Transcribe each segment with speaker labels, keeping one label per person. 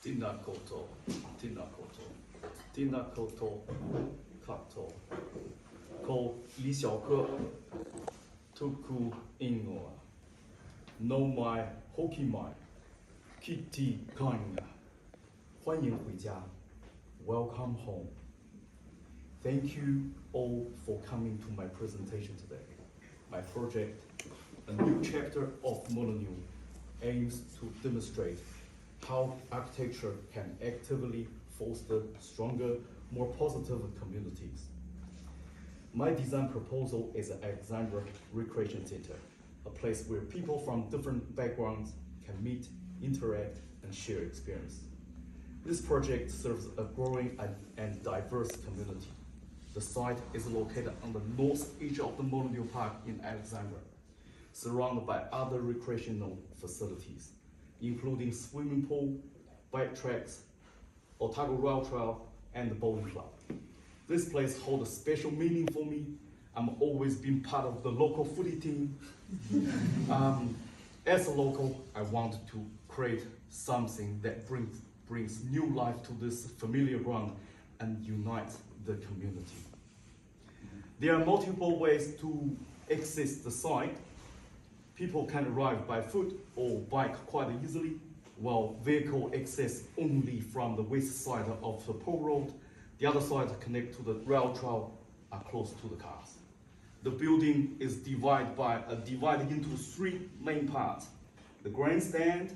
Speaker 1: Tina koto, tina koto, tina koto, kato. Ko Li Xiaoke, tuku ingoa. No mai hoki mai, kitty kanga. 欢迎回家 Welcome home. Thank you all for coming to my presentation today. My project, A New Chapter of Molyneux, aims to demonstrate how architecture can actively foster stronger, more positive communities. My design proposal is an Alexandra Recreation Center, a place where people from different backgrounds can meet, interact, and share experience. This project serves a growing and diverse community. The site is located on the north edge of the Molyneux Park in Alexandra, surrounded by other recreational facilities, including swimming pool, bike tracks, Otago rail trail, and the bowling club. This place holds a special meaning for me. I'm always been part of the local footy team. As a local, I want to create something that brings new life to this familiar ground and unites the community. There are multiple ways to access the site. People can arrive by foot or bike quite easily, while vehicle access only from the west side of the pole road. The other side connect to the rail trail are close to the cars. The building is divided into three main parts: the grandstand,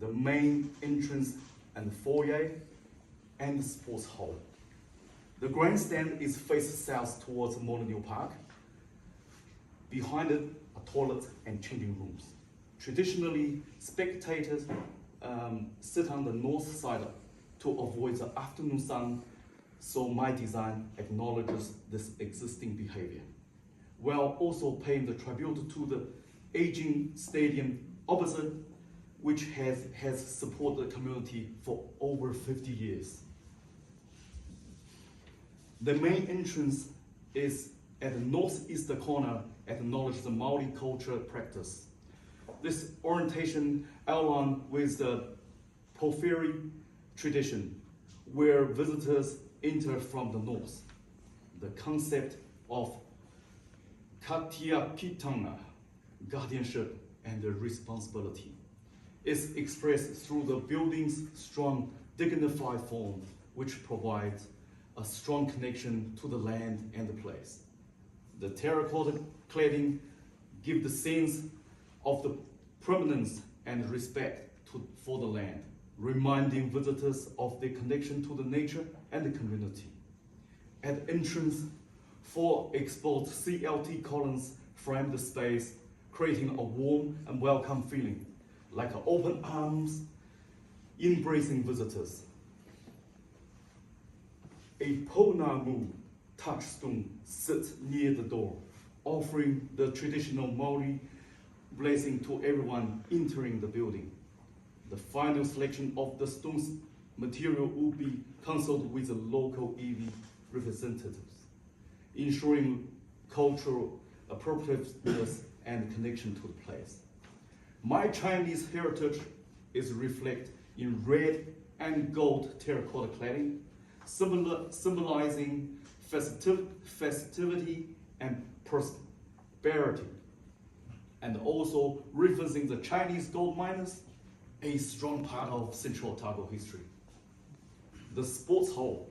Speaker 1: the main entrance and foyer, and the sports hall. The grandstand is faced south towards Molyneux Park. Behind it are toilets and changing rooms. Traditionally, spectators sit on the north side to avoid the afternoon sun, so my design acknowledges this existing behavior, while also paying the tribute to the aging stadium opposite, which has supported the community for over 50 years. The main entrance is at the northeast corner, acknowledges the Maori culture practice. This orientation outlined with the porphyry tradition, where visitors enter from the north. The concept of katiakitanga, guardianship and responsibility, is expressed through the building's strong, dignified form, which provides a strong connection to the land and the place. The terracotta cladding gives the sense of the permanence and respect for the land, reminding visitors of their connection to the nature and the community. At the entrance, 4 exposed CLT columns frame the space, creating a warm and welcome feeling, like open arms embracing visitors. A Ponamu touchstone sits near the door, offering the traditional Maori blessing to everyone entering the building. The final selection of the stone's material will be consulted with the local EV representatives, ensuring cultural appropriateness and connection to the place. My Chinese heritage is reflected in red and gold terracotta cladding, symbolizing festivity and prosperity, and also referencing the Chinese gold miners, a strong part of Central Otago history. The sports hall.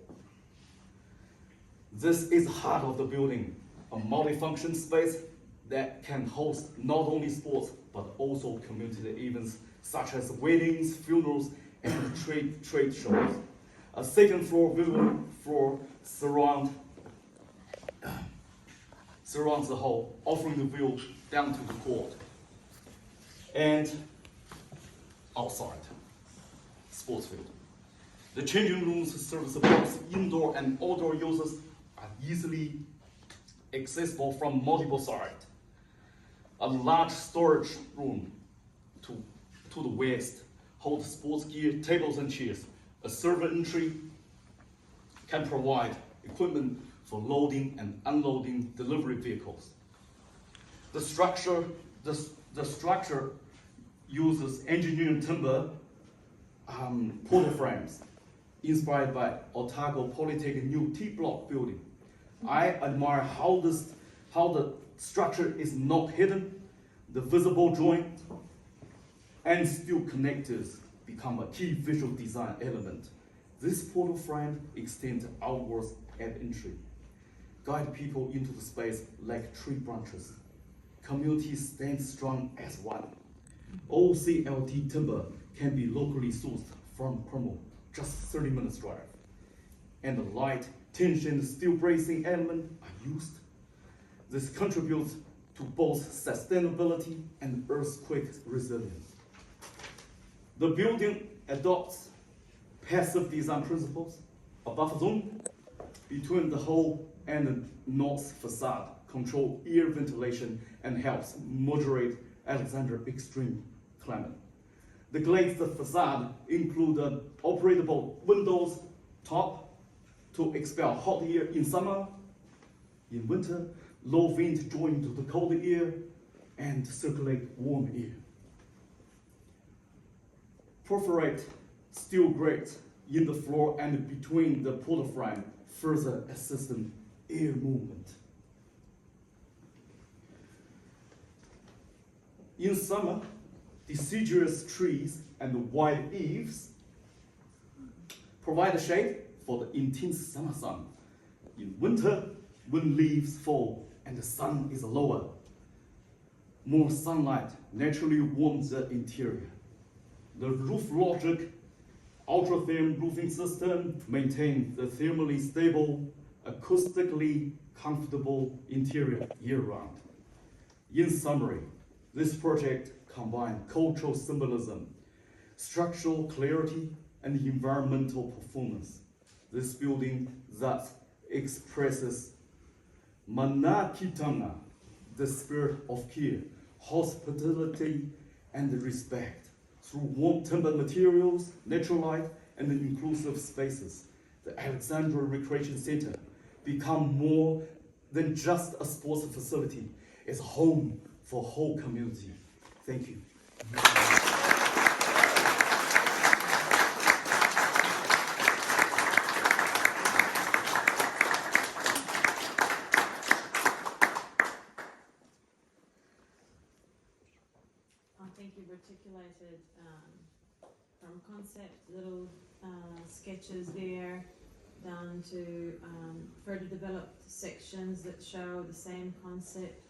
Speaker 1: This is the heart of the building, a multifunction space that can host not only sports, but also community events such as weddings, funerals, and trade shows. A second floor view floor surrounds the hall, offering the view down to the court. And outside, sports field. The changing rooms serve both indoor and outdoor users, are easily accessible from multiple sides. A large storage room to the west holds sports gear, tables and chairs. A server entry can provide equipment for loading and unloading delivery vehicles. The structure uses engineered timber portal frames inspired by Otago Polytech new T-block building. I admire how the structure is not hidden, the visible joint and steel connectors become a key visual design element. This portal frame extends outwards at entry, guide people into the space like tree branches. Community stands strong as one. OCLT timber can be locally sourced from Permo, just 30 minutes drive. And the light, tension, steel bracing element are used. This contributes to both sustainability and earthquake resilience. The building adopts passive design principles, a buffer zone between the hull and the north facade, control air ventilation and helps moderate Alexandria extreme climate. The glazed facade include operable windows top to expel hot air in summer. In winter, low wind join to the cold air and circulate warm air. Perforate steel grates in the floor and between the portal frame, further assisting air movement. In summer, deciduous trees and wide eaves provide shade for the intense summer sun. In winter, when leaves fall and the sun is lower, more sunlight naturally warms the interior. The roof logic, ultra-thin roofing system maintains the thermally stable, acoustically comfortable interior year-round. In summary, this project combines cultural symbolism, structural clarity, and environmental performance. This building thus expresses Manakitanga, the spirit of care, hospitality, and respect. Through warm timber materials, natural light, and inclusive spaces, the Alexandria Recreation Center become more than just a sports facility. It's home for whole community. Thank you.
Speaker 2: I think you've articulated from concept, little sketches there, down to further developed sections that show the same concept,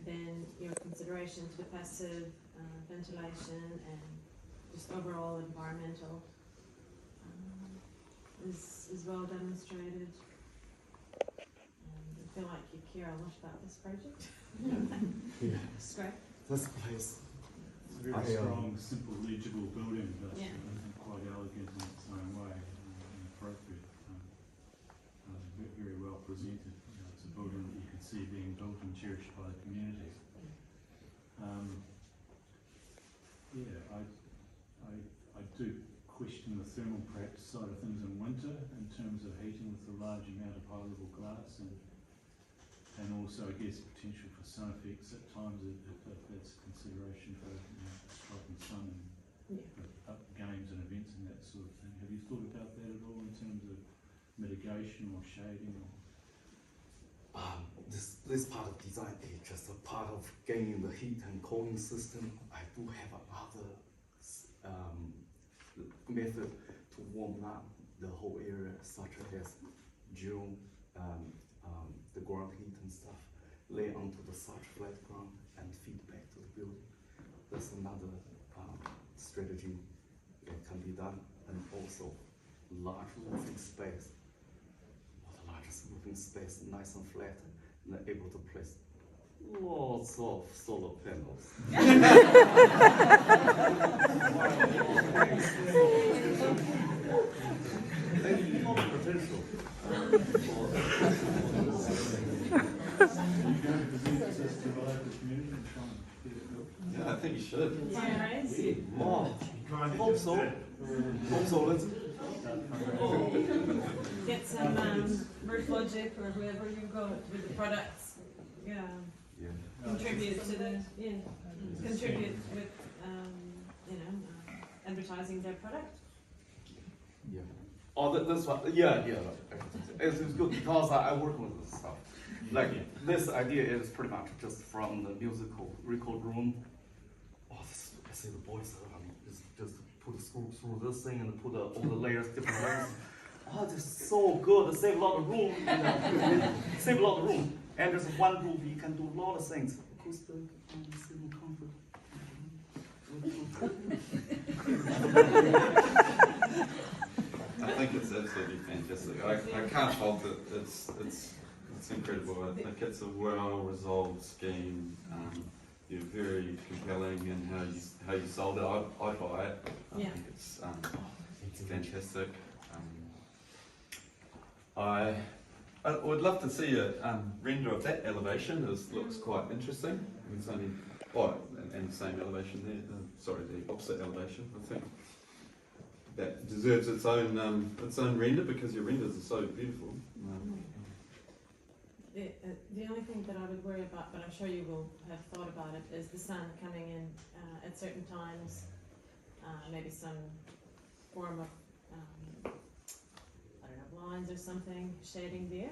Speaker 2: then your consideration to the passive ventilation and just overall environmental is well demonstrated. And I feel like you care a lot about this project.
Speaker 1: Yeah.
Speaker 2: It's great.
Speaker 1: This place.
Speaker 3: It's a very strong, simple, legible building, but
Speaker 2: Yeah.
Speaker 3: quite elegant in its own way and appropriate. Very well presented. It's a building that you can see being built and cherished by the community. I do question the thermal practice side of things in winter in terms of heating with a large amount of high-level glass and also, I guess, potential for sun effects at times if that's a consideration for striking sun and games and events and that sort of thing. Have you thought about that at all in terms of mitigation or shading?
Speaker 1: This part of design is just a part of gaining the heat and cooling system. I do have other method to warm up the whole area, such as gel, the ground heat and stuff, lay onto the such flat ground and feed back to the building. That's another strategy that can be done, and also large roofing space. The largest roofing space, nice and flat, and able to place lots of solar panels. Potential. Yeah, I think you should. Oh, hope so. Hope so, Lindsay.
Speaker 2: Get some Merge Logic or whoever you go with the products. Yeah. Contribute to the contribute with advertising advertising their product.
Speaker 4: Yeah. Oh, this one, yeah. It's good because I work with this stuff. Like, this idea is pretty much just from the musical record room. Oh, I see the boys, just put screw through this thing and put all the layers, different layers. Oh, this is so good, save a lot of room, save a lot of room. And there's one group, you can do a lot of things. Acoustic, sitting comfort.
Speaker 5: I think it's absolutely fantastic. I can't fault it. It's incredible. I think it's a well-resolved scheme. You're very compelling in how you sold it. I buy it. I think it's fantastic. I would love to see a render of that elevation. It looks quite interesting. It's only and the same elevation there. Sorry, the opposite elevation. I think that deserves its own render because your renders are so beautiful.
Speaker 2: The only thing that I would worry about, but I'm sure you will have thought about it, is the sun coming in at certain times. Maybe some form of lines or something shading there.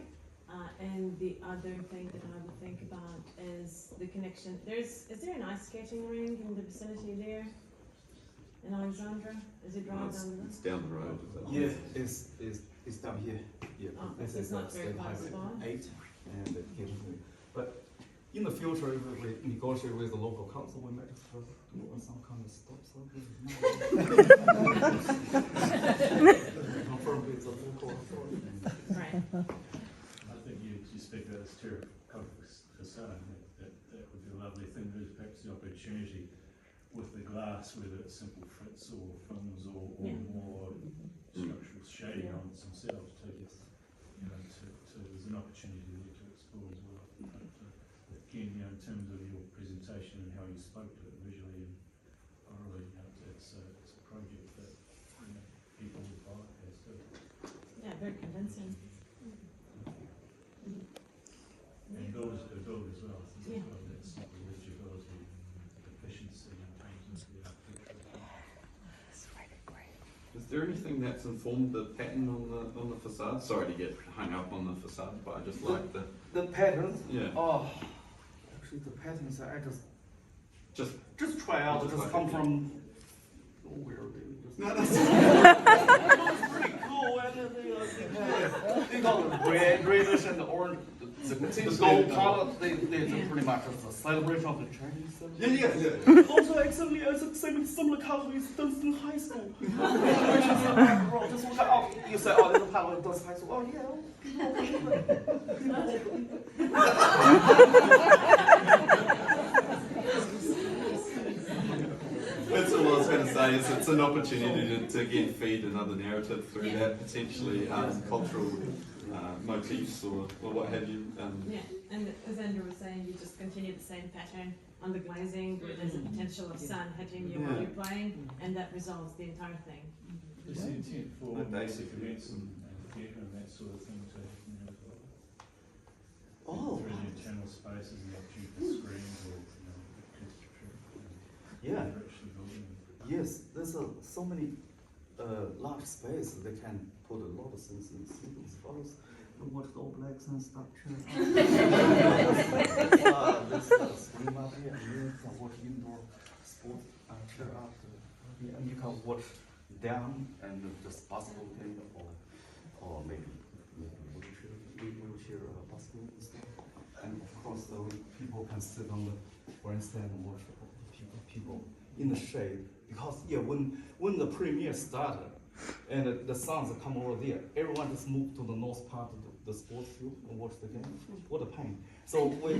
Speaker 2: And the other thing that I would think about is the connection. Is there an ice skating rink in the vicinity there in Alexandra? Is it right down the road?
Speaker 5: It's down the road.
Speaker 4: Yeah, it's down here. Yeah,
Speaker 2: Oh,
Speaker 4: this
Speaker 2: so it's
Speaker 4: is
Speaker 2: not very
Speaker 4: State
Speaker 2: close
Speaker 4: Highway
Speaker 2: by.
Speaker 4: 8, and but in the future, if we negotiate with the local council, we might have to do some kind of stop sign. Confirm with the local authority.
Speaker 2: Right.
Speaker 3: I think you speak about this terracotta facade, that would be a lovely thing. There's perhaps the opportunity with the glass, whether it's simple frits or films or more structural shading on themselves too. You know, there's an opportunity there to explore as well. But again, you know, in terms of your presentation and how you spoke to it visually and orally, you know, it's a project that people will buy as too.
Speaker 2: Yeah, very convincing.
Speaker 3: And build as well. I think
Speaker 2: Yeah.
Speaker 3: that's simple legibility, efficiency, and terms of the architecture.
Speaker 5: Is there anything that's informed the pattern on the facade? Sorry to get hung up on the facade, but I just like
Speaker 4: The patterns.
Speaker 5: yeah.
Speaker 4: Oh, actually, the patterns I
Speaker 5: Just
Speaker 4: just try out.
Speaker 5: Just
Speaker 4: Just
Speaker 5: like
Speaker 4: come
Speaker 5: it, yeah.
Speaker 4: from nowhere really. Just
Speaker 5: no, that's
Speaker 4: it looks pretty cool, and they got the reddish and the orange, the gold color. They pretty much it's a celebration of the Chinese.
Speaker 5: yeah.
Speaker 4: Also, actually, it's the similar color with Dunstan High School. Just look out. You say, oh, this is part of Dunstan High School. Oh, yeah.
Speaker 5: That's all I was going to say. Is it's an opportunity to again feed another narrative through that potentially cultural motifs or what have you.
Speaker 2: Yeah, and as Andrew was saying, you just continue the same pattern on the glazing, where there's a potential of sun hitting you while you're playing, and that resolves the entire thing.
Speaker 3: Is the intent for
Speaker 5: But
Speaker 3: basic
Speaker 5: basically-
Speaker 3: events and theatre and that sort of thing to happen as well?
Speaker 4: Oh.
Speaker 3: Through the internal spaces and the opportunity for screens or,
Speaker 4: Yeah.
Speaker 3: enrich the building.
Speaker 4: Yes, there's so many large space. They can put a lot of things in single photos. You watch the All Blacks and stuff. There's a screen up here, and you can watch indoor sport cheer up. And you can watch down and just basketball game or maybe wheelchair basketball and stuff. And of course, the people can sit on the grandstand and watch people in the shade, because when the premiere started and the sounds come over there, everyone just moved to the north part of the sports field and watch the game. What a pain! So we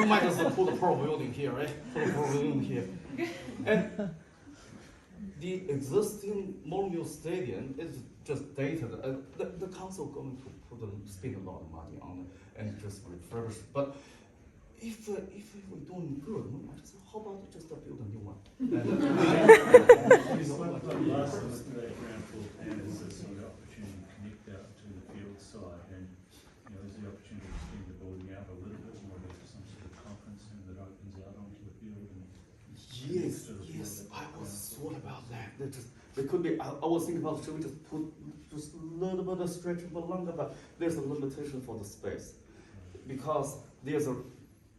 Speaker 4: might as well put a pro building here, right? Put a pro building here, and the existing Molyneux Stadium is just dated. The council going to spend a lot of money on it and just refurbish, but. If we're doing good, we might say, how about just build a new one?
Speaker 3: Last of the ground floor plan is this sort of opportunity to connect out to the field side, and is the opportunity to extend the building out a little bit more to some sort of conference room that opens out onto the field. And
Speaker 4: Yes, I was thought about There could be, I was thinking about, should we just put just a little bit of stretch a bit longer, but there's a limitation for the space. Because there's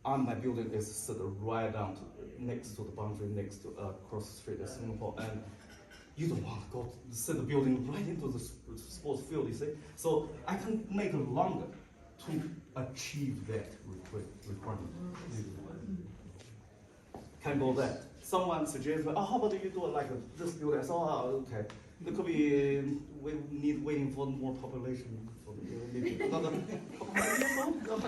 Speaker 4: on my building is sit right down to, next to the boundary, next to across the street, a swimming pool, and you don't want to go sit the building right into the sports field, you see? So I can make it longer to achieve that requirement. Can go that. Someone suggested, oh, how about you do it like this building? I said, oh, okay. There could be, we need waiting for more population. For maybe another couple of years old.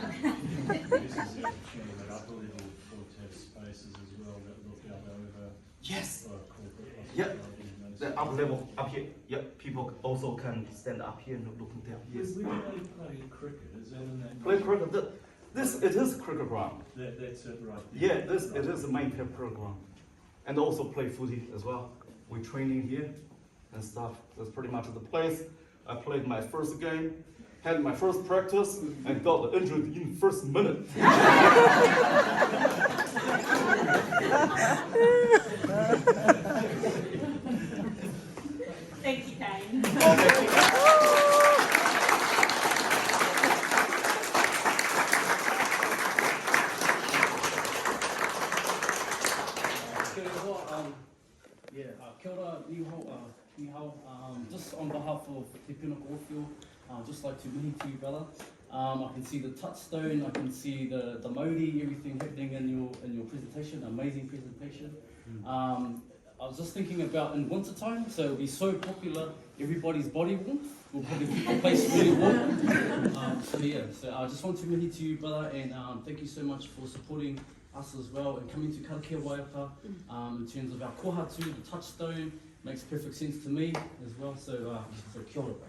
Speaker 3: This is the opportunity that upper level ought to have spaces as well that look out over.
Speaker 4: Yes.
Speaker 3: Corporate
Speaker 4: Yep.
Speaker 3: hospitality and those
Speaker 4: The
Speaker 3: sorts
Speaker 4: up
Speaker 3: of
Speaker 4: level, up here. Yep, people also can stand up here and looking down. Yes.
Speaker 3: Where do they play cricket? Is that in that?
Speaker 4: Play cricket. It is cricket ground.
Speaker 3: That's it right there.
Speaker 4: Yeah, it is the main program. And also play footy as well. We're training here and stuff. That's pretty much the place. I played my first game, had my first practice, and got injured in the first minute.
Speaker 2: Thank you, Kane.
Speaker 6: Kia ora, ni hao. Just on behalf of Te Puna Kōwhio, I'd just like to mihi to you, brother. I can see the touchstone, I can see the mauri, everything happening in your presentation, amazing presentation. I was just thinking about in winter time, so it'll be so popular, everybody's body warmth will probably keep the place really warm. So I just want to mihi to you, brother, and thank you so much for supporting us as well and coming to Karakia Waiata in terms of our kohatu, the touchstone, makes perfect sense to me as well. So kia ora, bro.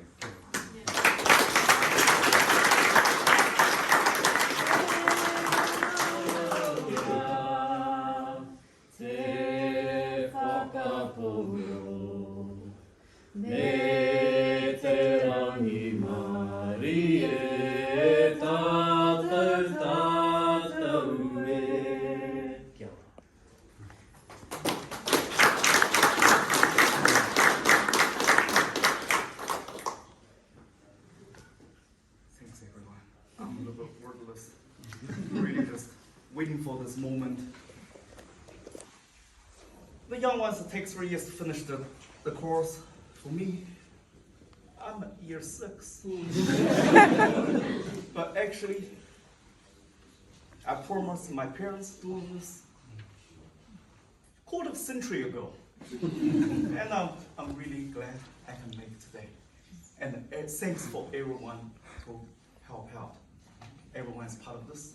Speaker 4: Thanks everyone. I'm a little bit wordless. Really just waiting for this moment. The young ones take 3 years to finish the course. For me, I'm at year 6. But actually, I promised my parents doing this quarter of a century ago. And I'm really glad I can make it today. And thanks for everyone to help out. Everyone's part of this.